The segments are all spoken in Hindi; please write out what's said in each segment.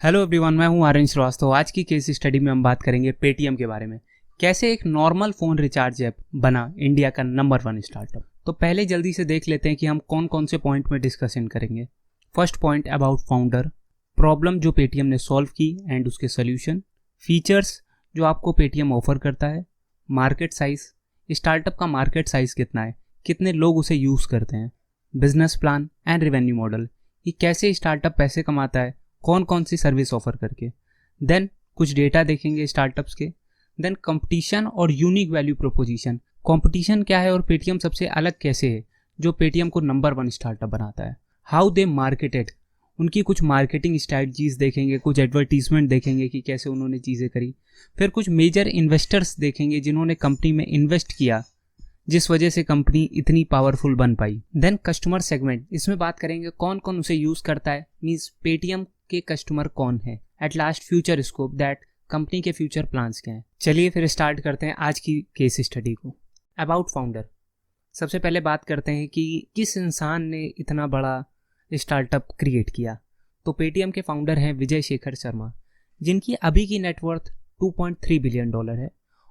हेलो एवरीवन, मैं हूं आर्यन श्रीवास्तव। आज की केस स्टडी में हम बात करेंगे पेटीएम के बारे में। कैसे एक नॉर्मल फ़ोन रिचार्ज ऐप बना इंडिया का नंबर 1 स्टार्टअप। तो पहले जल्दी से देख लेते हैं कि हम कौन कौन से पॉइंट में डिस्कशन करेंगे। First point about founder, problem जो पेटीएम ने सॉल्व की एंड उसके सोल्यूशन, फीचर्स जो आपको पेटीएम ऑफर करता है, मार्केट साइज, स्टार्टअप का मार्केट साइज कितना है, कितने लोग उसे यूज़ करते हैं, business plan and revenue model कि कैसे स्टार्टअप पैसे कमाता है, कौन कौन सी सर्विस ऑफर करके। देन कुछ डेटा देखेंगे स्टार्टअप्स के। देन कंपटीशन और यूनिक वैल्यू प्रोपोजिशन, कंपटीशन क्या है और पेटीएम सबसे अलग कैसे है जो पेटीएम को नंबर 1 स्टार्टअप बनाता है। हाउ दे मार्केटेड, उनकी कुछ मार्केटिंग स्ट्रैटेजीज देखेंगे, कुछ एडवर्टीजमेंट देखेंगे कि कैसे उन्होंने चीज़ें करी। फिर कुछ मेजर इन्वेस्टर्स देखेंगे जिन्होंने कंपनी में इन्वेस्ट किया, जिस वजह से कंपनी इतनी पावरफुल बन पाई। देन कस्टमर सेगमेंट, इसमें बात करेंगे कौन कौन उसे यूज़ करता है, मीन्स पेटीएम के कस्टमर कौन है। At last future scope, that company के फ्यूचर प्लान्स क्या हैं। चलिए फिर स्टार्ट करते हैं आज की केस स्टडी को। अबाउट फाउंडर, सबसे पहले बात करते हैं कि किस इंसान ने इतना बड़ा स्टार्टअप क्रिएट किया। तो पेटीएम के फाउंडर हैं विजय शेखर शर्मा, जिनकी अभी की नेटवर्थ $2.3 बिलियन है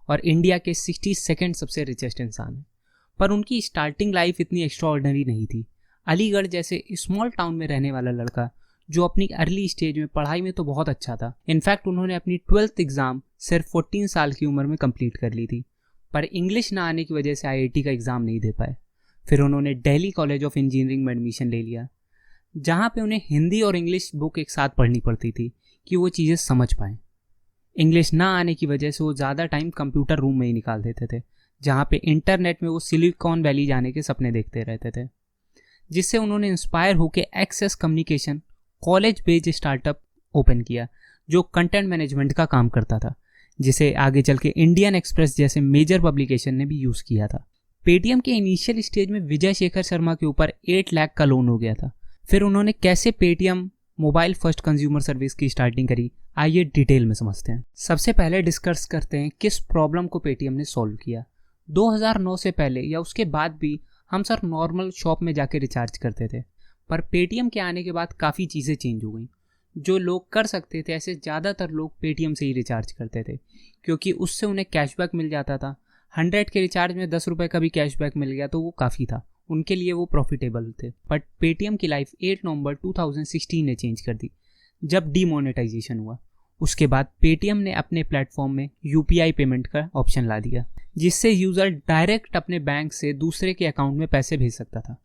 और इंडिया के 62nd सबसे रिचेस्ट इंसान है। पर उनकी स्टार्टिंग लाइफ इतनी एक्स्ट्राऑर्डिनरी नहीं थी। अलीगढ़ जैसे स्मॉल टाउन में रहने वाला लड़का जो अपनी अर्ली स्टेज में पढ़ाई में तो बहुत अच्छा था। इनफैक्ट उन्होंने अपनी 12th एग्ज़ाम सिर्फ 14 साल की उम्र में कंप्लीट कर ली थी, पर इंग्लिश ना आने की वजह से आईआईटी का एग्ज़ाम नहीं दे पाए। फिर उन्होंने दिल्ली कॉलेज ऑफ इंजीनियरिंग में एडमिशन ले लिया, जहाँ पे उन्हें हिंदी और इंग्लिश बुक एक साथ पढ़नी पड़ती थी कि वो चीज़ें समझ पाएँ। इंग्लिश ना आने की वजह से वो ज़्यादा टाइम कंप्यूटर रूम में ही निकाल देते थे, जहाँ पे इंटरनेट में वो सिलिकॉन वैली जाने के सपने देखते रहते थे, जिससे उन्होंने इंस्पायर होकर access communication college based startup open किया जो कंटेंट मैनेजमेंट का काम करता था, जिसे आगे चल के इंडियन एक्सप्रेस जैसे मेजर पब्लिकेशन ने भी यूज़ किया था। पेटीएम के इनिशियल स्टेज में विजय शेखर शर्मा के ऊपर 8 लाख का लोन हो गया था। फिर उन्होंने कैसे Paytm mobile first consumer service की स्टार्टिंग करी, आइए डिटेल में समझते हैं। सबसे पहले डिस्कस करते हैं किस प्रॉब्लम को पेटीएम ने सॉल्व किया। 2009 से पहले या उसके बाद भी हम सर नॉर्मल शॉप में जाके रिचार्ज करते थे, पर पेटीएम के आने के बाद काफ़ी चीज़ें चेंज हो गई। जो लोग कर सकते थे ऐसे ज़्यादातर लोग पेटीएम से ही रिचार्ज करते थे, क्योंकि उससे उन्हें कैशबैक मिल जाता था। 100 के रिचार्ज में 10 रुपये का भी कैशबैक मिल गया तो वो काफ़ी था, उनके लिए वो प्रॉफिटेबल थे। बट पेटीएम की लाइफ 8 नवंबर 2016 ने चेंज कर दी, जब डीमोनेटाइजेशन हुआ। उसके बाद पेटीएम ने अपने प्लेटफॉर्म में यूपीआई पेमेंट का ऑप्शन ला दिया, जिससे यूज़र डायरेक्ट अपने बैंक से दूसरे के अकाउंट में पैसे भेज सकता था।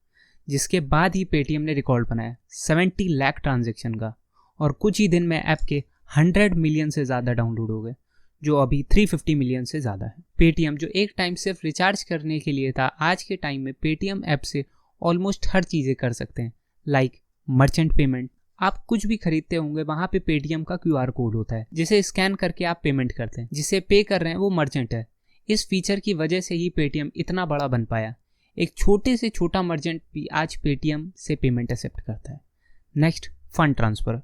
जिसके बाद ही पेटीएम ने रिकॉर्ड बनाया 70 लाख ट्रांजैक्शन का, और कुछ ही दिन में ऐप के 100 मिलियन से ज़्यादा डाउनलोड हो गए, जो अभी 350 मिलियन से ज़्यादा है। पेटीएम जो एक टाइम सिर्फ रिचार्ज करने के लिए था, आज के टाइम में पेटीएम ऐप से ऑलमोस्ट हर चीज़ें कर सकते हैं। लाइक मर्चेंट पेमेंट, आप कुछ भी खरीदते होंगे वहाँ पे पेटीएम का QR कोड होता है, जिसे स्कैन करके आप पेमेंट करते हैं। जिसे पे कर रहे हैं वो मर्चेंट है। इस फीचर की वजह से ही पेटीएम इतना बड़ा बन पाया। एक छोटे से छोटा मर्चेंट भी आज पेटीएम से पेमेंट एक्सेप्ट करता है। Next, fund transfer.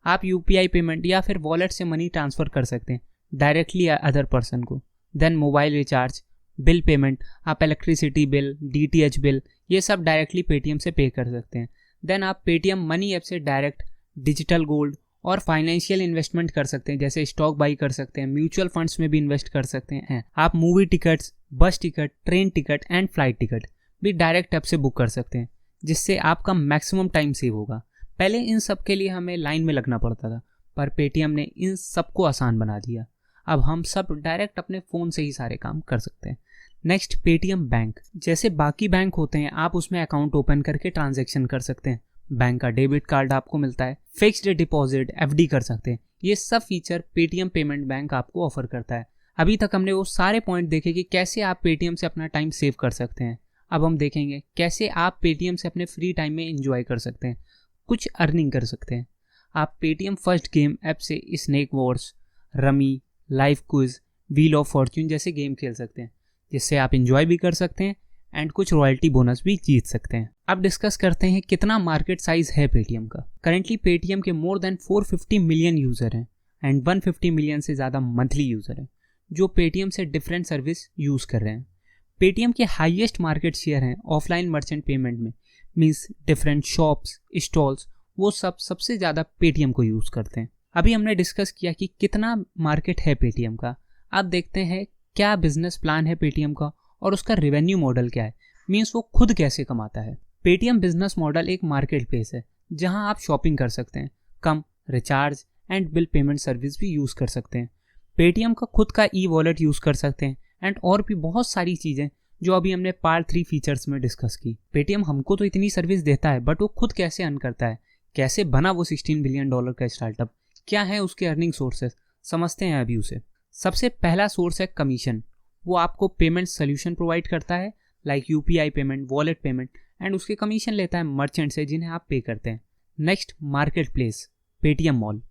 आप यूपीआई पेमेंट या फिर वॉलेट से मनी ट्रांसफ़र कर सकते हैं डायरेक्टली अदर पर्सन को। Then mobile recharge, bill payment, आप इलेक्ट्रिसिटी बिल, डीटीएच बिल, ये सब डायरेक्टली पेटीएम से पे कर सकते हैं। देन आप पेटीएम मनी ऐप से डायरेक्ट डिजिटल गोल्ड और फाइनेंशियल इन्वेस्टमेंट कर सकते हैं, जैसे स्टॉक बाई कर सकते हैं, म्यूचुअल फंड्स में भी इन्वेस्ट कर सकते हैं। आप मूवी टिकट्स, बस ticket, train ticket and flight ticket भी डायरेक्ट ऐप से बुक कर सकते हैं, जिससे आपका मैक्सिमम टाइम सेव होगा। पहले इन सब के लिए हमें लाइन में लगना पड़ता था, पर पेटीएम ने इन सबको आसान बना दिया। अब हम सब डायरेक्ट अपने फ़ोन से ही सारे काम कर सकते हैं। Next, Paytm bank. जैसे बाकी बैंक होते हैं, आप उसमें अकाउंट ओपन करके ट्रांजैक्शन कर सकते हैं, बैंक का डेबिट कार्ड आपको मिलता है, फिक्स्ड डिपॉजिट, FD कर सकते हैं। ये सब फीचर पेटीएम पेमेंट बैंक आपको ऑफर करता है। अभी तक हमने वो सारे पॉइंट देखे कि कैसे आप पेटीएम से अपना टाइम सेव कर सकते हैं। अब हम देखेंगे कैसे आप पेटीएम से अपने फ्री टाइम में एंजॉय कर सकते हैं, कुछ अर्निंग कर सकते हैं। आप पेटीएम फर्स्ट गेम ऐप से snake Wars, rummy, life quiz, wheel of Fortune जैसे गेम खेल सकते हैं, जिससे आप एंजॉय भी कर सकते हैं एंड कुछ रॉयल्टी बोनस भी जीत सकते हैं। अब डिस्कस करते हैं कितना मार्केट साइज है पेटीएम का। करेंटली पेटीएम के मोर देन 450 मिलियन यूज़र हैं एंड 150 मिलियन से ज़्यादा मंथली यूज़र हैं जो पेटीएम से डिफरेंट सर्विस यूज़ कर रहे हैं। पेटीएम के हाईएस्ट मार्केट शेयर हैं ऑफलाइन मर्चेंट पेमेंट में, मीन्स डिफरेंट शॉप्स, स्टॉल्स, वो सबसे ज़्यादा पेटीएम को यूज़ करते हैं। अभी हमने डिस्कस किया कि कितना मार्केट है पेटीएम का। अब देखते हैं क्या बिजनेस प्लान है पेटीएम का और उसका रेवेन्यू मॉडल क्या है, मीन्स वो खुद कैसे कमाता है। पेटीएम बिजनेस मॉडल एक मार्केट प्लेस है जहां आप शॉपिंग कर सकते हैं, कम recharge and bill payment service भी यूज़ कर सकते हैं। पेटीएम का खुद का ई वॉलेट यूज़ कर सकते हैं एंड और भी बहुत सारी चीज़ें जो अभी हमने पार्ट 3 फीचर्स में डिस्कस की। पेटीएम हमको तो इतनी सर्विस देता है, बट वो खुद कैसे अर्न करता है, कैसे बना वो $16 बिलियन का स्टार्टअप, क्या है उसके अर्निंग सोर्सेस, समझते हैं अभी उसे। सबसे पहला सोर्स है कमीशन। वो आपको पेमेंट सोल्यूशन प्रोवाइड करता है like UPI payment, wallet payment, and उसके कमीशन लेता है मर्चेंट से जिन्हें आप पे करते हैं। Next market place, Paytm mall.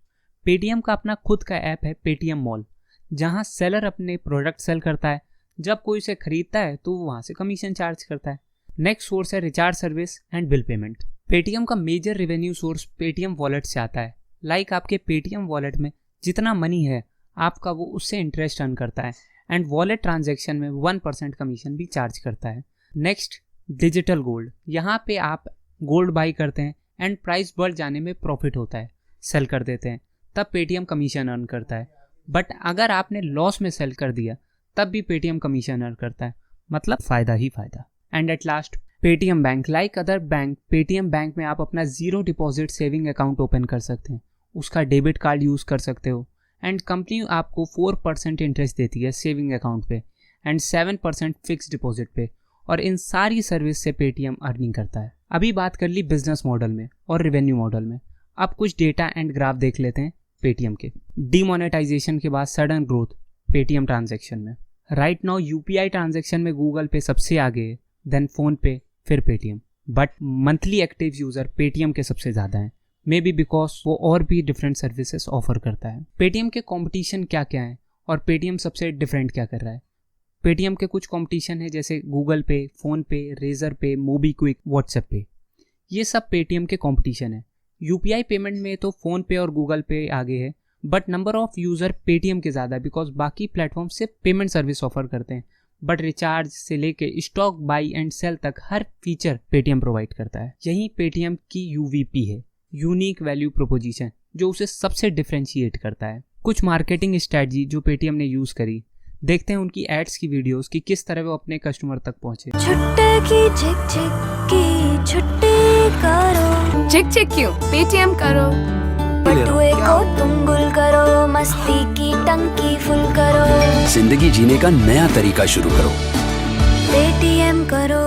Paytm का अपना खुद का ऐप है पेटीएम मॉल, जहां सेलर अपने प्रोडक्ट सेल करता है। जब कोई उसे खरीदता है तो वो वहां से कमीशन चार्ज करता है। नेक्स्ट सोर्स है recharge service and bill payment. Paytm का major revenue source Paytm wallet से आता है। लाइक आपके पेटीएम वॉलेट में जितना मनी है आपका, वो उससे इंटरेस्ट अर्न करता है एंड वॉलेट ट्रांजैक्शन में 1% कमीशन भी चार्ज करता है। Next digital gold. यहाँ पे आप गोल्ड बाई करते हैं एंड प्राइस बढ़ जाने में प्रॉफिट होता है, सेल कर देते हैं, तब पेटीएम कमीशन अर्न करता है। बट अगर आपने लॉस में सेल कर दिया तब भी पेटीएम कमीशन अर्न करता है, मतलब फ़ायदा ही फ़ायदा। And at last Paytm bank. Like other bank, Paytm bank में आप अपना 0 डिपॉजिट सेविंग अकाउंट ओपन कर सकते हैं, उसका डेबिट कार्ड यूज़ कर सकते हो एंड कंपनी आपको 4% इंटरेस्ट देती है सेविंग अकाउंट पे एंड 7% फिक्स डिपॉजिट पे, और इन सारी सर्विस से पेटीएम अर्निंग करता है। अभी बात कर ली बिजनेस मॉडल में और रेवेन्यू मॉडल में। अब कुछ डेटा एंड ग्राफ देख लेते हैं पेटीएम के। डीमोनेटाइजेशन के बाद सडन ग्रोथ पेटीएम ट्रांजैक्शन में। राइट नाउ यूपीआई ट्रांजैक्शन में गूगल पे सबसे आगे है, देन फोन पे, फिर Paytm. But monthly active user Paytm के सबसे ज़्यादा हैं, मे बी बिकॉज वो और भी डिफरेंट सर्विसेज ऑफर करता है। पेटीएम के कंपटीशन क्या क्या है और पेटीएम सबसे डिफरेंट क्या कर रहा है। पेटीएम के कुछ कंपटीशन है जैसे गूगल पे, फोन पे, रेजर पे, मोबीक्विक, व्हाट्सएप पे, ये सब पेटीएम के कंपटीशन है। यूपीआई पेमेंट में तो फोन पे और गूगल पे आगे है, but number of user Paytm के ज़्यादा बिकॉज बाकी प्लेटफॉर्म से पेमेंट सर्विस ऑफर करते हैं, बट रिचार्ज से लेके स्टॉक बाई एंड सेल तक हर फीचर पेटीएम प्रोवाइड करता है। यही पेटीएम की यूवीपी है, यूनिक वैल्यू प्रोपोजिशन, जो उसे सबसे डिफरेंशिएट करता है। कुछ मार्केटिंग स्ट्रेटजी जो पेटीएम ने यूज़ करी, देखते हैं उनकी एड्स की वीडियोस कि किस तरह वो अपने कस्टमर तक पहुंचे। छुट्टे की झिक झिक की छुट्टी करो, झिक झिक क्यों, पेटीएम करो। बटुए को तुम गुल करो, मस्ती की टंकी फुल करो, जिंदगी जीने का नया तरीका शुरू करो, पेटीएम करो।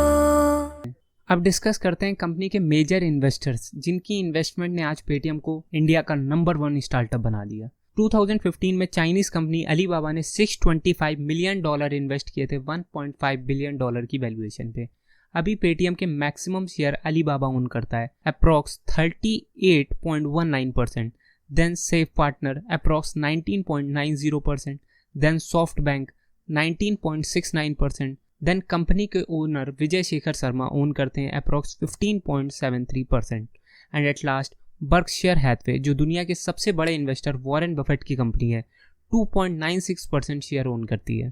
अब डिस्कस करते हैं कंपनी के मेजर इन्वेस्टर्स जिनकी इन्वेस्टमेंट ने आज पेटीएम को इंडिया का नंबर 1 स्टार्टअप बना दिया। 2015 में चाइनीज कंपनी अलीबाबा ने $625 मिलियन इन्वेस्ट किए थे 1.5 बिलियन डॉलर की वैल्यूएशन पे। अभी पेटीएम के मैक्सिमम शेयर अलीबाबा ओन करता है approx 38.19%, then SAIF partner approx 19.90%, then SoftBank 19.69%, then company के ओनर विजय शेखर शर्मा ओन करते हैं approx 15.73%, and at last Berkshire Hathaway जो दुनिया के सबसे बड़े इन्वेस्टर वॉरेन बफेट की कंपनी है 2.96% शेयर ओन करती है।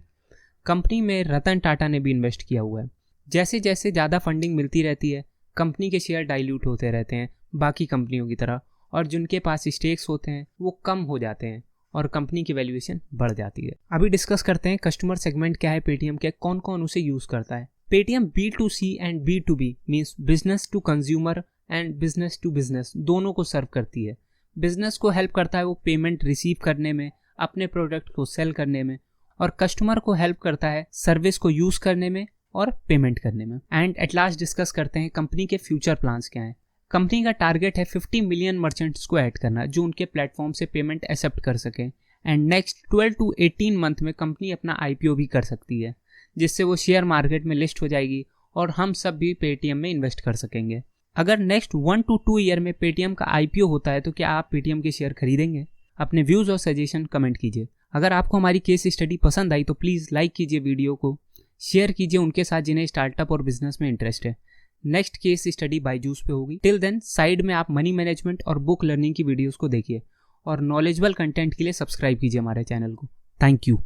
कंपनी में रतन टाटा ने भी इन्वेस्ट किया हुआ है। जैसे जैसे ज़्यादा फंडिंग मिलती रहती है कंपनी के शेयर डाइल्यूट होते रहते हैं बाकी कंपनियों की तरह, और जिनके पास स्टेक्स होते हैं वो कम हो जाते हैं और कंपनी की वैल्यूएशन बढ़ जाती है। अभी डिस्कस करते हैं कस्टमर सेगमेंट क्या है पेटीएम के, कौन कौन उसे यूज़ करता है। Paytm B2C and B2B means business to consumer and business to business दोनों को सर्व करती है। बिजनेस को हेल्प करता है वो पेमेंट रिसीव करने में, अपने प्रोडक्ट को सेल करने में, और कस्टमर को हेल्प करता है सर्विस को यूज़ करने में और पेमेंट करने में। एंड एट लास्ट डिस्कस करते हैं कंपनी के फ्यूचर प्लान्स क्या हैं। कंपनी का टारगेट है 50 मिलियन मर्चेंट्स को ऐड करना जो उनके प्लेटफॉर्म से पेमेंट एक्सेप्ट कर सकें, एंड नेक्स्ट 12 to 18 मंथ में कंपनी अपना IPO भी कर सकती है, जिससे वो शेयर मार्केट में लिस्ट हो जाएगी और हम सब भी पेटीएम में इन्वेस्ट कर सकेंगे। अगर नेक्स्ट 1 to 2 ईयर में पेटीएम का IPO होता है तो क्या आप पेटीएम के शेयर खरीदेंगे? अपने व्यूज़ और सजेशन कमेंट कीजिए। अगर आपको हमारी केस स्टडी पसंद आई तो प्लीज़ लाइक कीजिए, वीडियो को शेयर कीजिए उनके साथ जिन्हें स्टार्टअप और बिजनेस में इंटरेस्ट है। नेक्स्ट केस स्टडी बायजूस पे होगी। टिल देन साइड में आप मनी मैनेजमेंट और बुक लर्निंग की वीडियोस को देखिए और नॉलेजेबल कंटेंट के लिए सब्सक्राइब कीजिए हमारे चैनल को। Thank you.